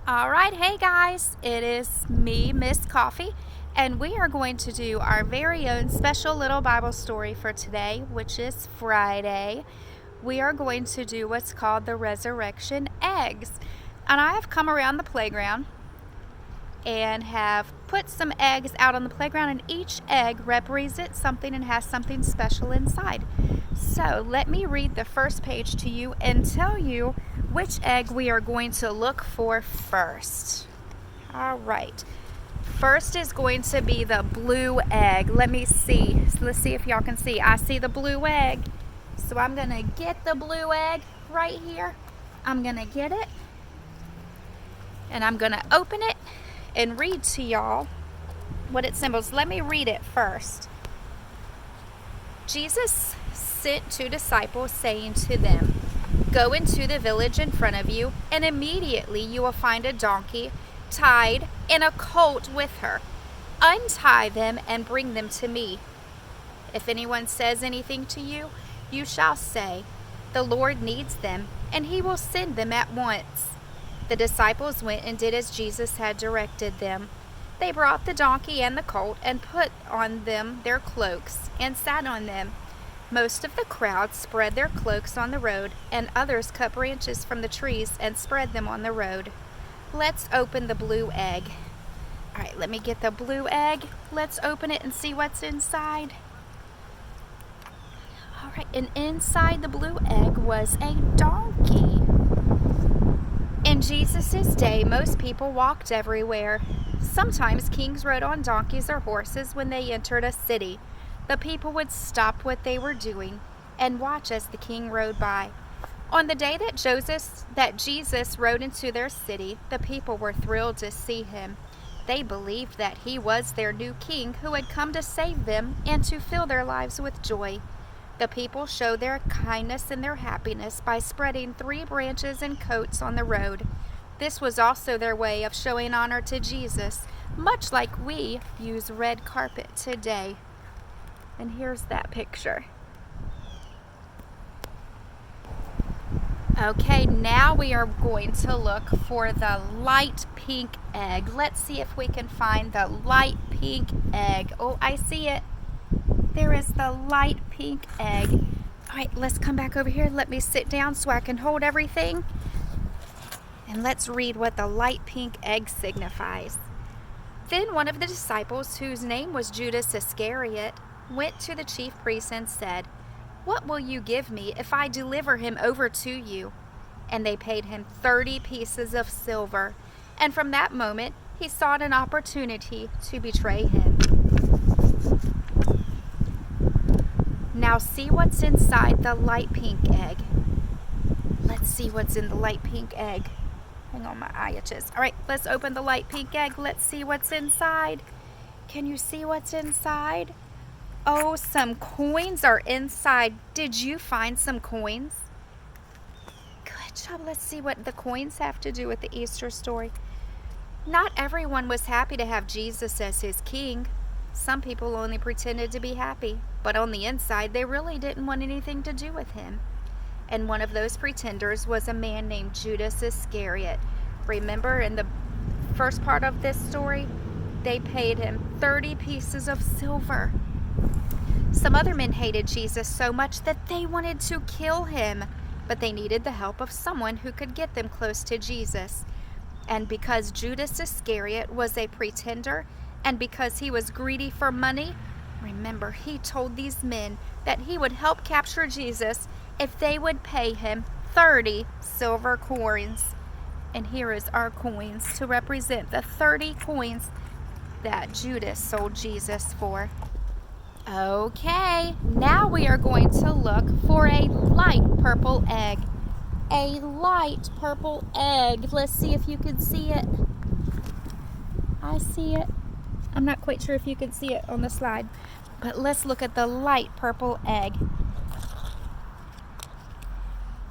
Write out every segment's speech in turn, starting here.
All right, hey guys, it is me, Miss Coffee, and we are going to do our very own special little Bible story for today, which is Friday. We are going to do what's called the resurrection eggs. And I have come around the playground and have put some eggs out on the playground, and each egg represents something and has something special inside. So let me read the first page to you and tell you which egg we are going to look for first. All right. First is going to be the blue egg. Let me see. Let's see if y'all can see. I see the blue egg. So I'm going to get the blue egg right here. I'm going to get it. And I'm going to open it and read to y'all what it symbols. Let me read it first. Jesus sent 2 disciples, saying to them, "Go into the village in front of you, and immediately you will find a donkey tied and a colt with her. Untie them and bring them to me. If anyone says anything to you, you shall say, 'The Lord needs them,' and he will send them at once." The disciples went and did as Jesus had directed them. They brought the donkey and the colt and put on them their cloaks and sat on them. Most of the crowd spread their cloaks on the road, and others cut branches from the trees and spread them on the road. Let's open the blue egg. All right, let me get the blue egg. Let's open it and see what's inside. All right, and inside the blue egg was a donkey. In Jesus' day, most people walked everywhere. Sometimes kings rode on donkeys or horses when they entered a city. The people would stop what they were doing and watch as the king rode by. On the day that Jesus rode into their city, the people were thrilled to see him. They believed that he was their new king who had come to save them and to fill their lives with joy. The people showed their kindness and their happiness by spreading 3 branches and coats on the road. This was also their way of showing honor to Jesus, much like we use red carpet today. And here's that picture. Okay, now we are going to look for the light pink egg. Let's see if we can find the light pink egg. Oh, I see it. There is the light pink egg. All right, let's come back over here. Let me sit down so I can hold everything. And let's read what the light pink egg signifies. Then one of the disciples, whose name was Judas Iscariot, went to the chief priests and said, "What will you give me if I deliver him over to you?" And they paid him 30 pieces of silver. And from that moment, he sought an opportunity to betray him. Now see what's inside the light pink egg. Let's see what's in the light pink egg. Hang on, my eye itches. All right, let's open the light pink egg. Let's see what's inside. Can you see what's inside? Oh, some coins are inside. Did you find some coins? Good job. Let's see what the coins have to do with the Easter story. Not everyone was happy to have Jesus as his king. Some people only pretended to be happy, but on the inside, they really didn't want anything to do with him. And one of those pretenders was a man named Judas Iscariot. Remember in the first part of this story, they paid him 30 pieces of silver. Some other men hated Jesus so much that they wanted to kill him, but they needed the help of someone who could get them close to Jesus. And because Judas Iscariot was a pretender, and because he was greedy for money, remember, he told these men that he would help capture Jesus if they would pay him 30 silver coins. And here is our coins to represent the 30 coins that Judas sold Jesus for. Okay, now we are going to look for a light purple egg. A light purple egg. Let's see if you can see it. I see it. I'm not quite sure if you can see it on the slide, but let's look at the light purple egg.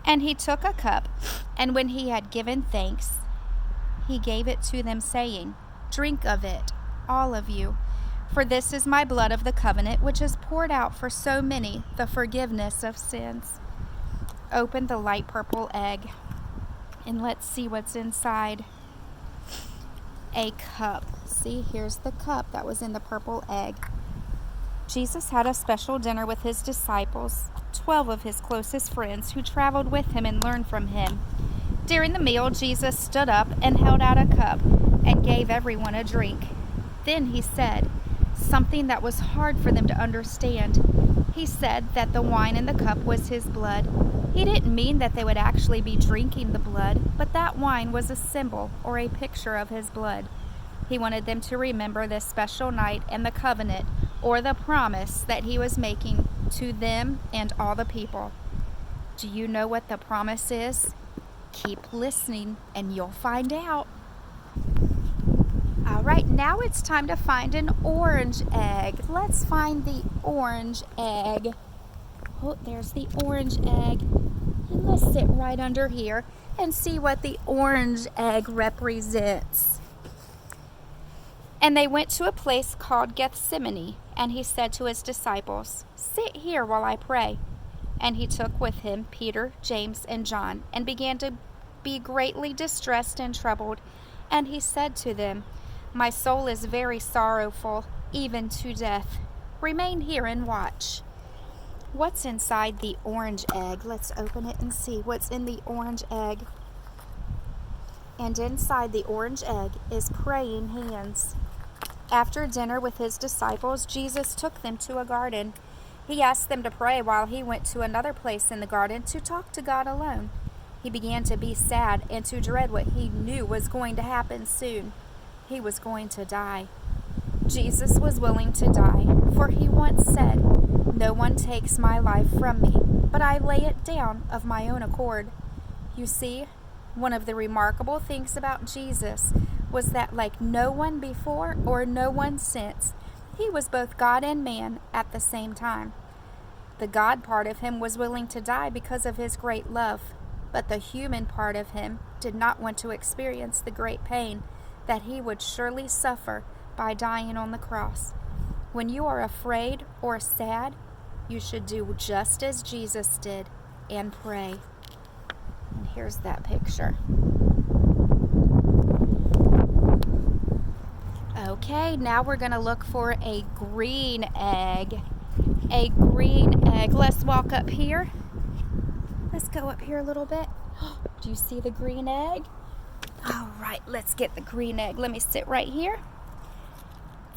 And he took a cup, and when he had given thanks, he gave it to them, saying, "Drink of it, all of you, for this is my blood of the covenant, which is poured out for so many, the forgiveness of sins." Open the light purple egg, and let's see what's inside. a cup. See, here's the cup that was in the purple egg. Jesus had a special dinner with his disciples, 12 of his closest friends who traveled with him and learned from him. During the meal, Jesus stood up and held out a cup and gave everyone a drink. Then he said something that was hard for them to understand. He said that the wine in the cup was his blood. He didn't mean that they would actually be drinking the blood, but that wine was a symbol or a picture of his blood. He wanted them to remember this special night and the covenant or the promise that he was making to them and all the people. Do you know what the promise is? Keep listening and you'll find out. All right, now it's time to find an orange egg. Let's find the orange egg. Oh, there's the orange egg. And let's sit right under here and see what the orange egg represents. And they went to a place called Gethsemane, and he said to his disciples, "Sit here while I pray." And he took with him Peter, James, and John, and began to be greatly distressed and troubled. And he said to them, "My soul is very sorrowful, even to death. Remain here and watch." What's inside the orange egg? Let's open it and see what's in the orange egg. And inside the orange egg is praying hands. After dinner with his disciples, Jesus took them to a garden. He asked them to pray while he went to another place in the garden to talk to God alone. He began to be sad and to dread what he knew was going to happen soon. He was going to die. Jesus was willing to die, for he once said, "No one takes my life from me, but I lay it down of my own accord." You see, one of the remarkable things about Jesus was that, like no one before or no one since, he was both God and man at the same time. The God part of him was willing to die because of his great love, but the human part of him did not want to experience the great pain that he would surely suffer by dying on the cross. When you are afraid or sad, you should do just as Jesus did and pray. And here's that picture. Okay, now we're going to look for a green egg. A green egg. Let's walk up here. Let's go up here a little bit. Do you see the green egg? All right, let's get the green egg. Let me sit right here.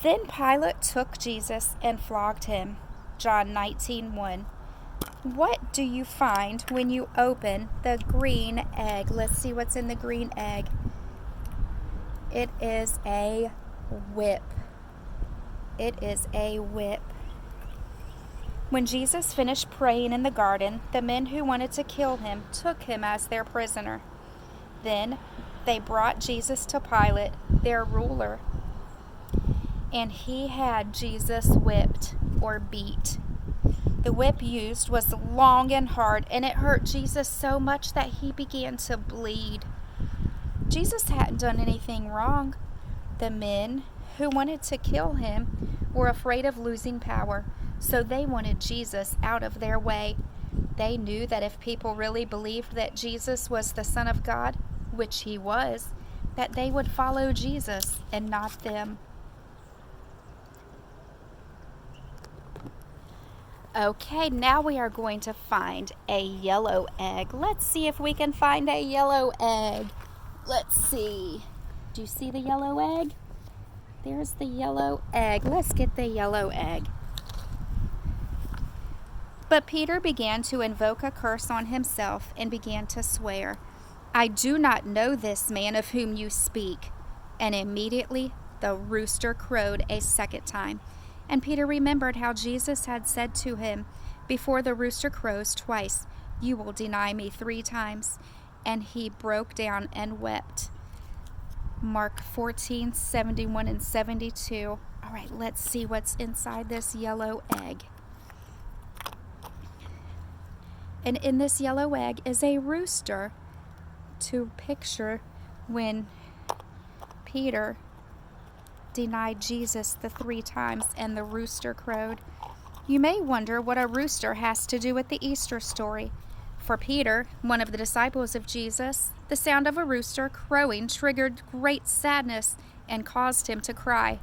Then Pilate took Jesus and flogged him. John 19:1. What do you find when you open the green egg? Let's see what's in the green egg. It is a whip. It is a whip. When Jesus finished praying in the garden, the men who wanted to kill him took him as their prisoner. Then they brought Jesus to Pilate, their ruler, and he had Jesus whipped or beat. The whip used was long and hard, and it hurt Jesus so much that he began to bleed. Jesus hadn't done anything wrong. The men who wanted to kill him were afraid of losing power, so they wanted Jesus out of their way. They knew that if people really believed that Jesus was the Son of God, which he was, that they would follow Jesus and not them. Okay, now we are going to find a yellow egg. Let's see if we can find a yellow egg. Let's see. Do you see the yellow egg? There's the yellow egg. Let's get the yellow egg. But Peter began to invoke a curse on himself and began to swear, "I do not know this man of whom you speak." And immediately the rooster crowed a second time. And Peter remembered how Jesus had said to him, "Before the rooster crows twice, you will deny me 3 times." And he broke down and wept. Mark 14:71 and 72. All right, let's see what's inside this yellow egg. And in this yellow egg is a rooster to picture when Peter denied Jesus the 3 times and the rooster crowed. You may wonder what a rooster has to do with the Easter story. For Peter, one of the disciples of Jesus, the sound of a rooster crowing triggered great sadness and caused him to cry.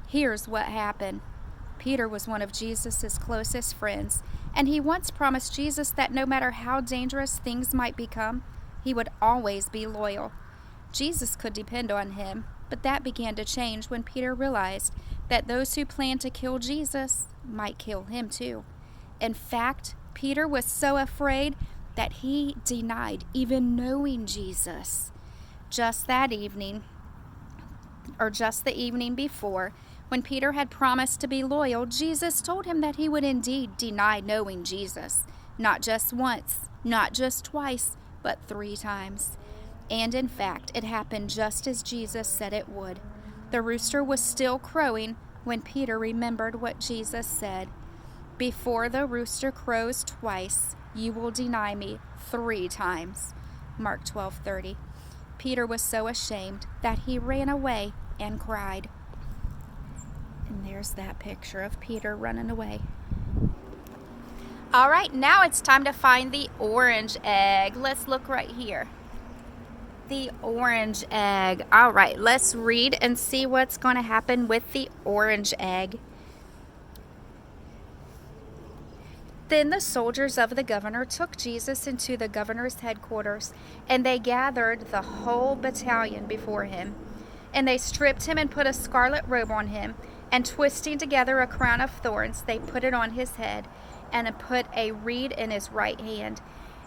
Here's what happened. Peter was one of Jesus' closest friends, and he once promised Jesus that no matter how dangerous things might become, he would always be loyal. Jesus could depend on him, but that began to change when Peter realized that those who planned to kill Jesus might kill him too. In fact, Peter was so afraid that he denied even knowing Jesus. Just the evening before, when Peter had promised to be loyal, Jesus told him that he would indeed deny knowing Jesus, not just once, not just twice, but 3 times. And in fact, it happened just as Jesus said it would. The rooster was still crowing when Peter remembered what Jesus said. Before the rooster crows twice, you will deny me 3 times. Mark 12:30. Peter was so ashamed that he ran away and cried. And there's that picture of Peter running away. All right, now it's time to find the orange egg. Let's look right here. The orange egg. All right, let's read and see what's going to happen with the orange egg. Then the soldiers of the governor took Jesus into the governor's headquarters, and they gathered the whole battalion before him. And they stripped him and put a scarlet robe on him, and twisting together a crown of thorns, they put it on his head, and put a reed in his right hand.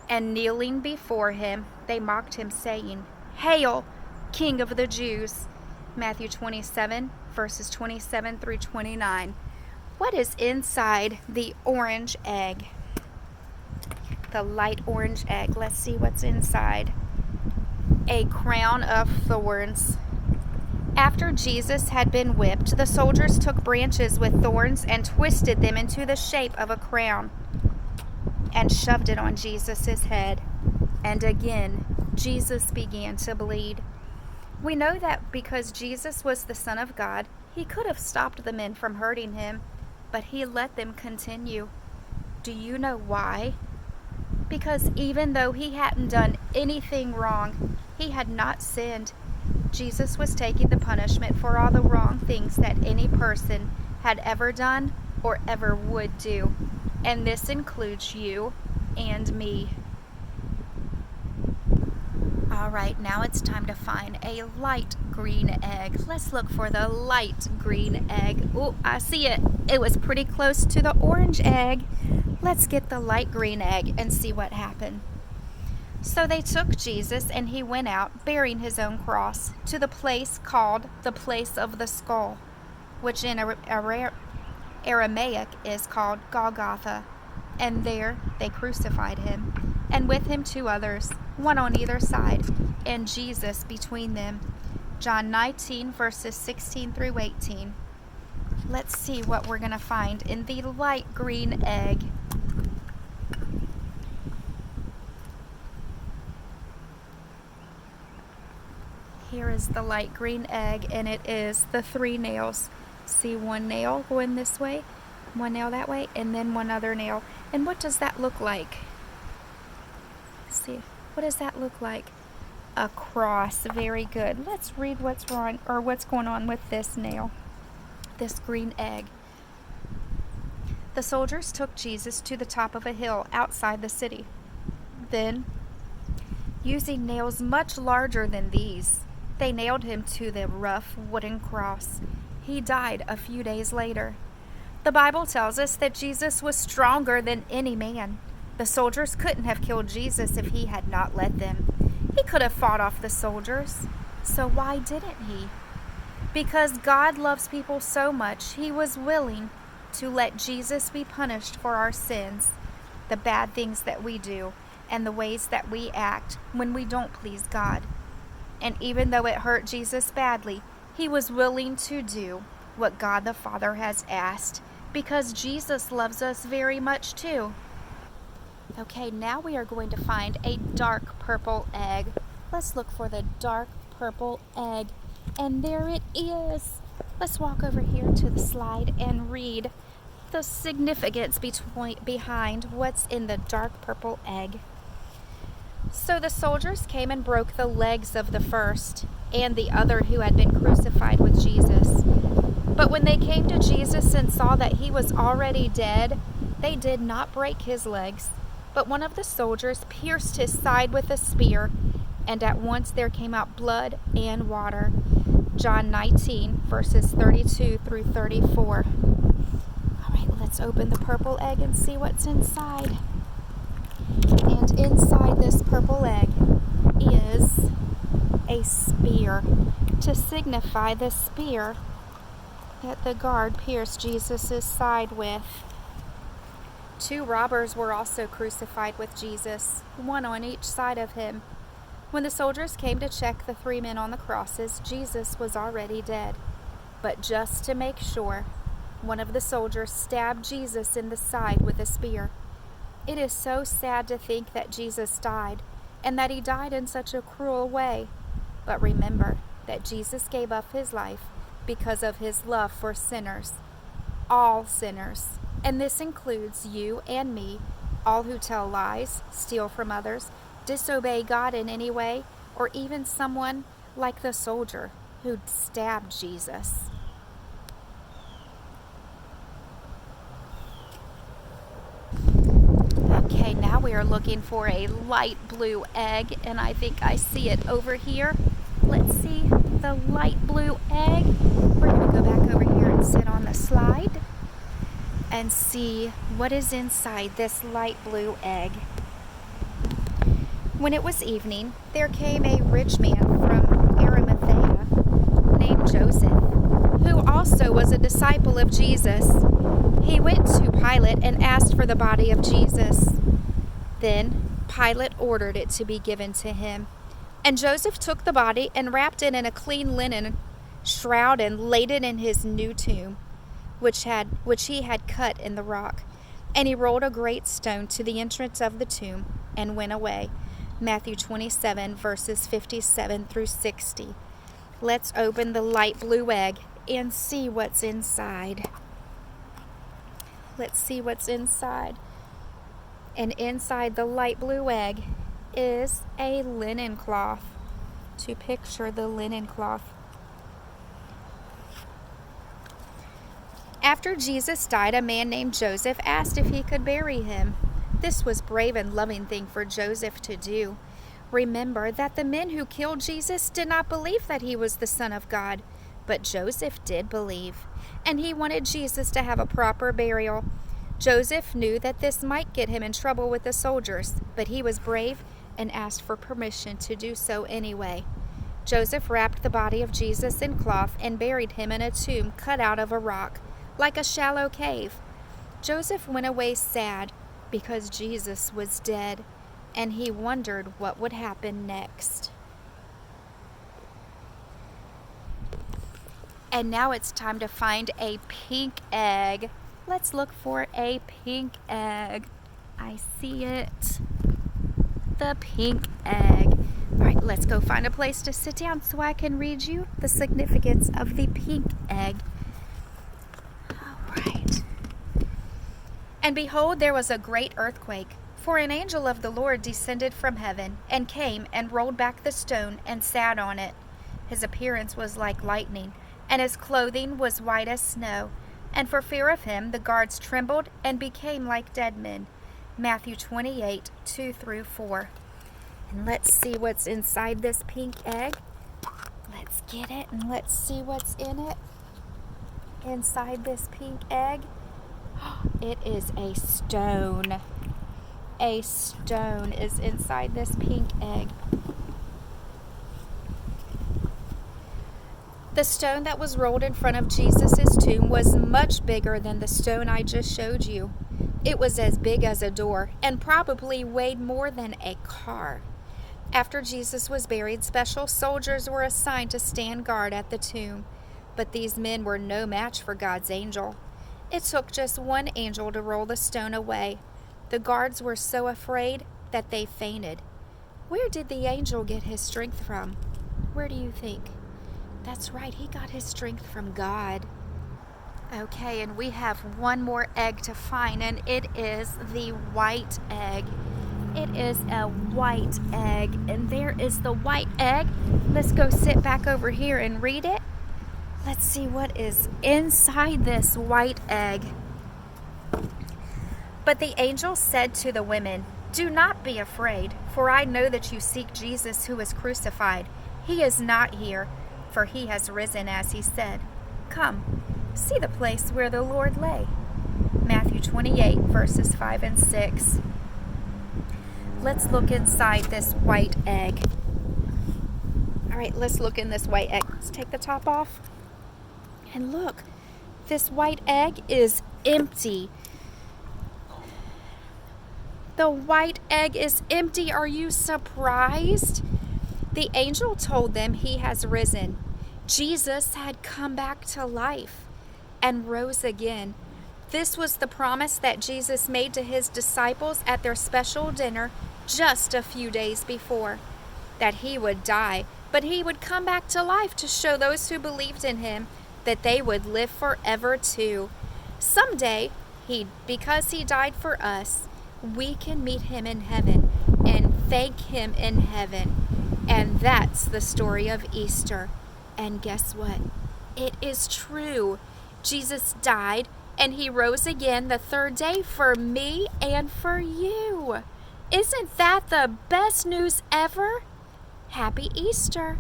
And kneeling before him, they mocked him, saying, "Hail, King of the Jews!" Matthew 27, verses 27 through 29. What is inside the orange egg? The light orange egg. Let's see what's inside. A crown of thorns. After Jesus had been whipped, the soldiers took branches with thorns and twisted them into the shape of a crown and shoved it on Jesus' head. And again, Jesus began to bleed. We know that because Jesus was the Son of God, he could have stopped the men from hurting him, but he let them continue. Do you know why? Because even though he hadn't done anything wrong, he had not sinned. Jesus was taking the punishment for all the wrong things that any person had ever done or ever would do. And this includes you and me. All right, now it's time to find a light green egg. Let's look for the light green egg. Oh, I see it. It was pretty close to the orange egg. Let's get the light green egg and see what happened. So they took Jesus, and he went out, bearing his own cross, to the place called the Place of the Skull, which in Aramaic is called Golgotha. And there they crucified him, and with him 2 others, one on either side, and Jesus between them. John 19, verses 16 through 18. Let's see what we're going to find in the light green egg. Here is the light green egg, and it is the 3 nails. See 1 nail going this way, 1 nail that way, and then 1 other nail. And what does that look like? Let's see, what does that look like? A cross. Very good. Let's read what's wrong, or what's going on with this nail, this green egg. The soldiers took Jesus to the top of a hill outside the city. Then, using nails much larger than these, they nailed him to the rough wooden cross. He died a few days later. The Bible tells us that Jesus was stronger than any man. The soldiers couldn't have killed Jesus if he had not let them. He could have fought off the soldiers. So why didn't he? Because God loves people so much, he was willing to let Jesus be punished for our sins, the bad things that we do, and the ways that we act when we don't please God. And even though it hurt Jesus badly, he was willing to do what God the Father has asked, because Jesus loves us very much too. Okay, now we are going to find a dark purple egg. Let's look for the dark purple egg. And there it is. Let's walk over here to the slide and read the significance behind what's in the dark purple egg. So the soldiers came and broke the legs of the first and the other who had been crucified with Jesus. But when they came to Jesus and saw that he was already dead, they did not break his legs. But one of the soldiers pierced his side with a spear, and at once there came out blood and water. John 19, verses 32 through 34. All right, let's open the purple egg and see what's inside. And inside this purple egg is a spear, to signify the spear that the guard pierced Jesus' side with. 2 robbers were also crucified with Jesus, one on each side of him. When the soldiers came to check the 3 men on the crosses, Jesus was already dead. But just to make sure, one of the soldiers stabbed Jesus in the side with a spear. It is so sad to think that Jesus died, and that he died in such a cruel way. But remember that Jesus gave up his life because of his love for sinners, all sinners. And this includes you and me, all who tell lies, steal from others, disobey God in any way, or even someone like the soldier who stabbed Jesus. Okay, now we are looking for a light blue egg, and I think I see it over here. Let's see the light blue egg. We're going to go back over here and sit on the slide and see what is inside this light blue egg. When it was evening, there came a rich man from Arimathea named Joseph, who also was a disciple of Jesus. He went to Pilate and asked for the body of Jesus. Then Pilate ordered it to be given to him. And Joseph took the body and wrapped it in a clean linen shroud and laid it in his new tomb, which he had cut in the rock. And he rolled a great stone to the entrance of the tomb and went away. Matthew 27, verses 57 through 60. Let's open the light blue egg and see what's inside. Let's see what's inside. And inside the light blue egg is a linen cloth, to picture the linen cloth. After Jesus died, a man named Joseph asked if he could bury him. This was a brave and loving thing for Joseph to do. Remember that the men who killed Jesus did not believe that he was the Son of God, but Joseph did believe, and he wanted Jesus to have a proper burial. Joseph knew that this might get him in trouble with the soldiers, but he was brave and asked for permission to do so anyway. Joseph wrapped the body of Jesus in cloth and buried him in a tomb cut out of a rock, like a shallow cave. Joseph went away sad because Jesus was dead, and he wondered what would happen next. And now it's time to find a pink egg. Let's look for a pink egg. I see it. The pink egg. All right, let's go find a place to sit down so I can read you the significance of the pink egg. All right. And behold, there was a great earthquake, for an angel of the Lord descended from heaven and came and rolled back the stone and sat on it. His appearance was like lightning, and his clothing was white as snow. And for fear of him, the guards trembled and became like dead men. Matthew 28, 2 through 4. And let's see what's inside this pink egg. Let's get it and let's see what's in it. Inside this pink egg, it is a stone. A stone is inside this pink egg. The stone that was rolled in front of Jesus' tomb was much bigger than the stone I just showed you. It was as big as a door and probably weighed more than a car. After Jesus was buried, special soldiers were assigned to stand guard at the tomb. But these men were no match for God's angel. It took just one angel to roll the stone away. The guards were so afraid that they fainted. Where did the angel get his strength from? Where do you think? That's right, he got his strength from God. Okay, and we have one more egg to find, and it is the white egg. It is a white egg, and there is the white egg. Let's go sit back over here and read it. Let's see what is inside this white egg. But the angel said to the women, "Do not be afraid, for I know that you seek Jesus who was crucified. He is not here, for he has risen as he said. Come, see the place where the Lord lay." Matthew 28, verses 5 and 6. Let's look inside this white egg. All right, let's look in this white egg. Let's take the top off. And look, this white egg is empty. The white egg is empty. Are you surprised? The angel told them he has risen. Jesus had come back to life and rose again. This was the promise that Jesus made to his disciples at their special dinner just a few days before, that he would die, but he would come back to life to show those who believed in him that they would live forever too. Someday, because he died for us, we can meet him in heaven and thank him in heaven. And that's the story of Easter. And guess what? It is true. Jesus died and he rose again the third day for me and for you. Isn't that the best news ever? Happy Easter.